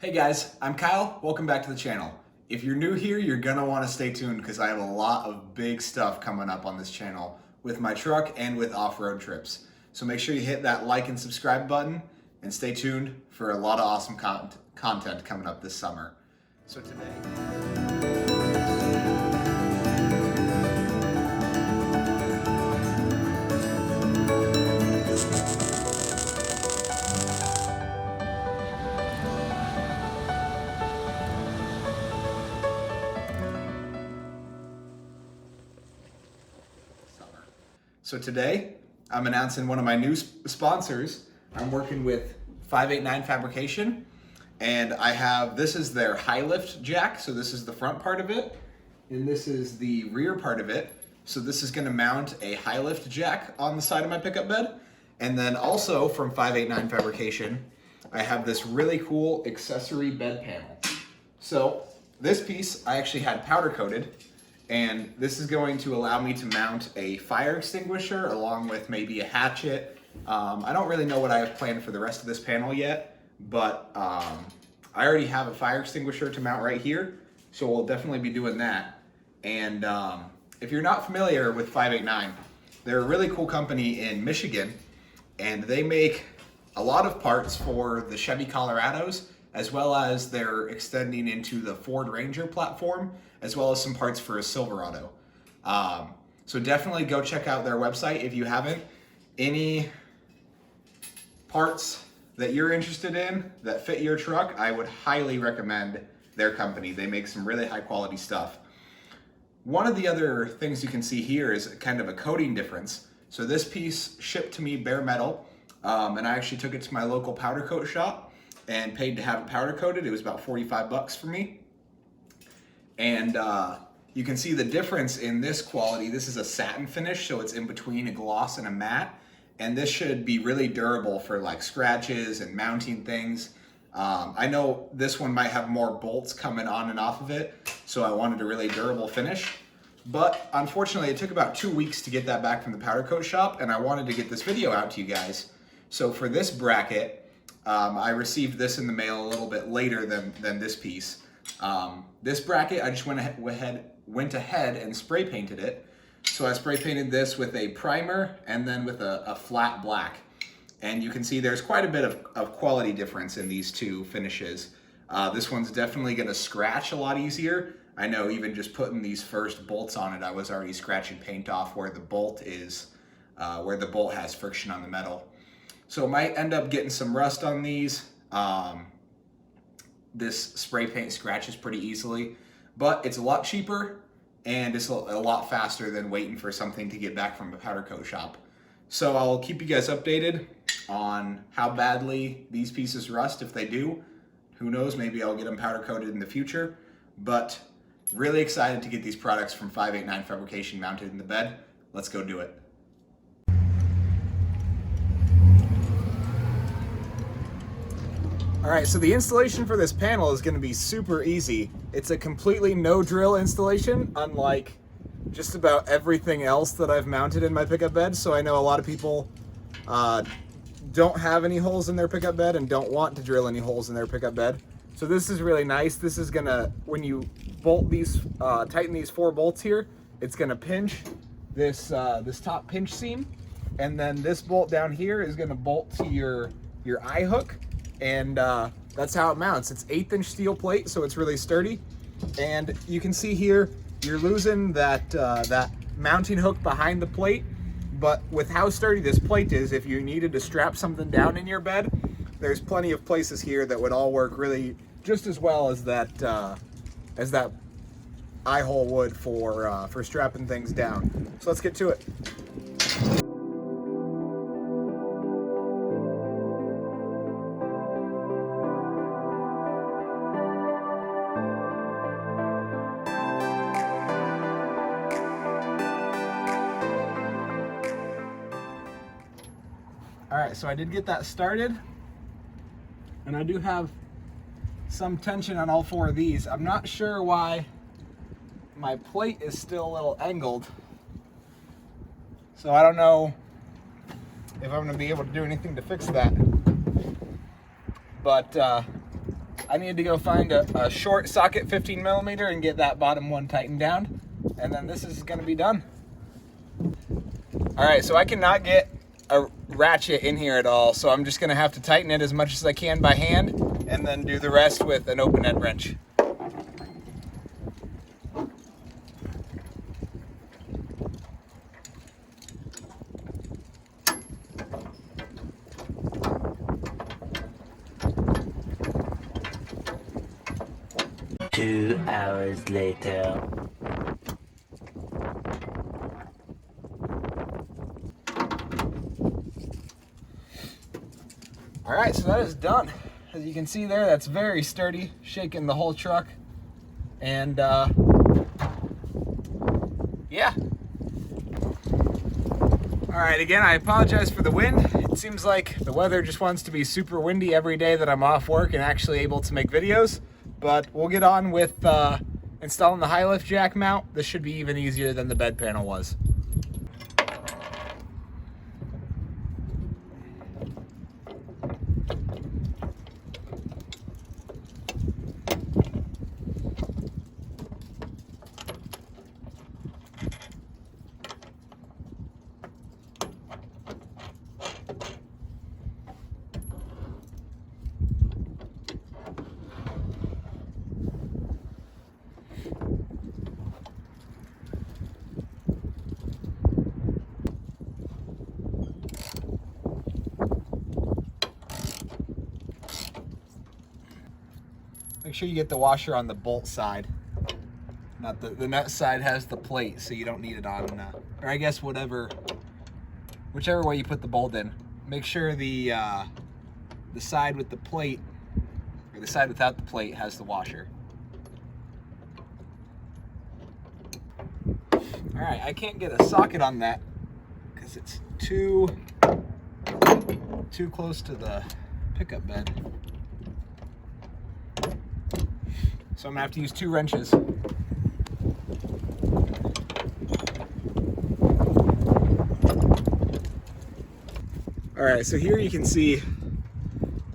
Hey guys, I'm Kyle. Welcome back to the channel. If you're new here, you're gonna want to stay tuned because I have a lot of big stuff coming up on this channel with my truck and with off-road trips. So make sure you hit that like and subscribe button and stay tuned for a lot of awesome content coming up this summer. So today, I'm announcing one of my new sponsors. I'm working with 589 Fabrication, and this is their high lift jack. So this is the front part of it, and this is the rear part of it. So this is gonna mount a high lift jack on the side of my pickup bed. And then also from 589 Fabrication, I have this really cool accessory bed panel. So this piece I actually had powder coated, and this is going to allow me to mount a fire extinguisher along with maybe a hatchet. I don't really know what I have planned for the rest of this panel yet, but I already have a fire extinguisher to mount right here, so we'll definitely be doing that. And if you're not familiar with 589, they're a really cool company in Michigan, and they make a lot of parts for the Chevy Colorados, as well as they're extending into the Ford Ranger platform, as well as some parts for a Silverado. So definitely go check out their website if you haven't. Any parts that you're interested in that fit your truck, I would highly recommend their company. They make some really high quality stuff. One of the other things you can see here is kind of a coating difference. So this piece shipped to me bare metal, and I actually took it to my local powder coat shop and paid to have it powder coated. It was about 45 bucks for me. And you can see the difference in this quality. This is a satin finish, so it's in between a gloss and a matte. And this should be really durable for like scratches and mounting things. I know this one might have more bolts coming on and off of it, so I wanted a really durable finish. But unfortunately, it took about 2 weeks to get that back from the powder coat shop, and I wanted to get this video out to you guys. So for this bracket, I received this in the mail a little bit later than this piece. This bracket, I just went ahead and spray painted it. So I spray painted this with a primer and then with a flat black. And you can see there's quite a bit of quality difference in these two finishes. This one's definitely gonna scratch a lot easier. I know even just putting these first bolts on it, I was already scratching paint off where the bolt is, where the bolt has friction on the metal. So I might end up getting some rust on these. This spray paint scratches pretty easily, but it's a lot cheaper and it's a lot faster than waiting for something to get back from a powder coat shop. So I'll keep you guys updated on how badly these pieces rust. If they do, who knows, maybe I'll get them powder coated in the future. But really excited to get these products from 589 Fabrication mounted in the bed. Let's go do it. All right, so the installation for this panel is gonna be super easy. It's a completely no drill installation, unlike just about everything else that I've mounted in my pickup bed. So I know a lot of people don't have any holes in their pickup bed and don't want to drill any holes in their pickup bed. So this is really nice. This is gonna, when you bolt these, tighten these 4 bolts here, it's gonna pinch this, this top pinch seam. And then this bolt down here is gonna bolt to your eye hook. And that's how it mounts. It's 1/8" steel plate, so it's really sturdy. And you can see here, you're losing that mounting hook behind the plate. But with how sturdy this plate is, if you needed to strap something down in your bed, there's plenty of places here that would all work really just as well as that eye hole would for strapping things down. So let's get to it. All right, so I did get that started, and I do have some tension on all 4 of these. I'm not sure why my plate is still a little angled, so I don't know if I'm gonna be able to do anything to fix that. But I need to go find a short socket 15 millimeter and get that bottom one tightened down. And then this is gonna be done. All right, so I cannot get a ratchet in here at all, so I'm just gonna have to tighten it as much as I can by hand and then do the rest with an open end wrench. Two hours later. All right, so that is done. As you can see there, that's very sturdy, shaking the whole truck. And yeah. All right, again, I apologize for the wind. It seems like the weather just wants to be super windy every day that I'm off work and actually able to make videos. But we'll get on with installing the high lift jack mount. This should be even easier than the bed panel was. Make sure you get the washer on the bolt side. Not the nut side has the plate, so you don't need it on, or I guess whichever way you put the bolt in. Make sure the side with the plate, or the side without the plate, has the washer. All right, I can't get a socket on that because it's too close to the pickup bed. So I'm gonna have to use 2 wrenches. All right, so here you can see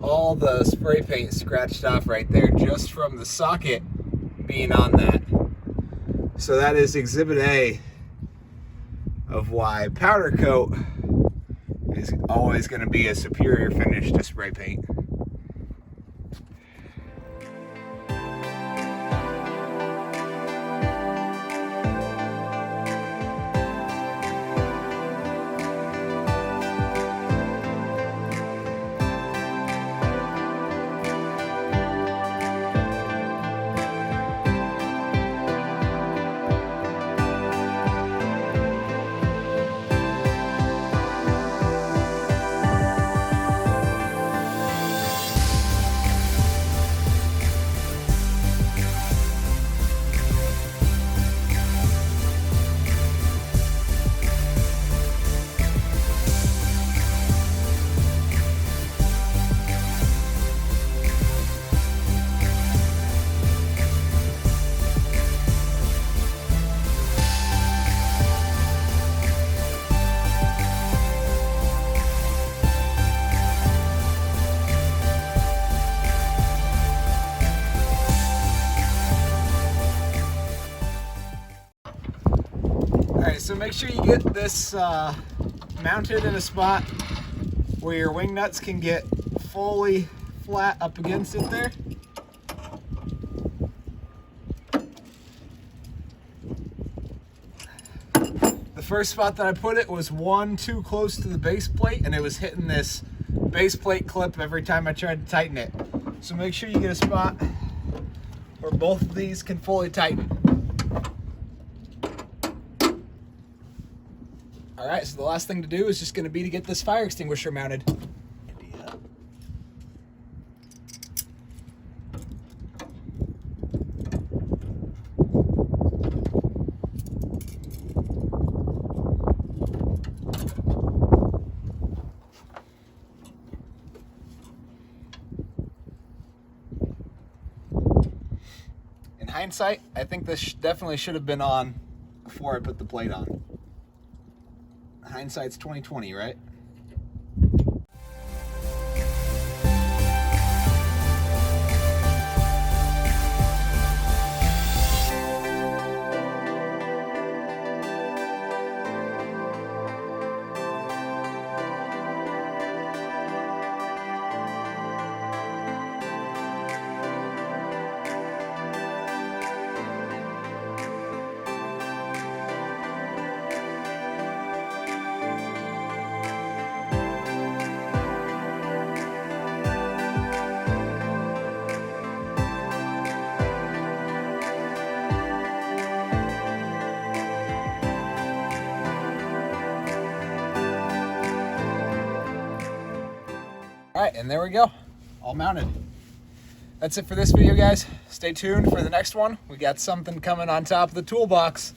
all the spray paint scratched off right there just from the socket being on that. So that is exhibit A of why powder coat is always gonna be a superior finish to spray paint. So make sure you get this mounted in a spot where your wing nuts can get fully flat up against it there. The first spot that I put it was one too close to the base plate, and it was hitting this base plate clip every time I tried to tighten it. So make sure you get a spot where both of these can fully tighten. All right, so the last thing to do is just going to be to get this fire extinguisher mounted. In hindsight, I think this definitely should have been on before I put the plate on. Hindsight's 20/20, right? right, and there we go, all mounted. That's it for this video, guys. Stay tuned for the next one. We got something coming on top of the toolbox.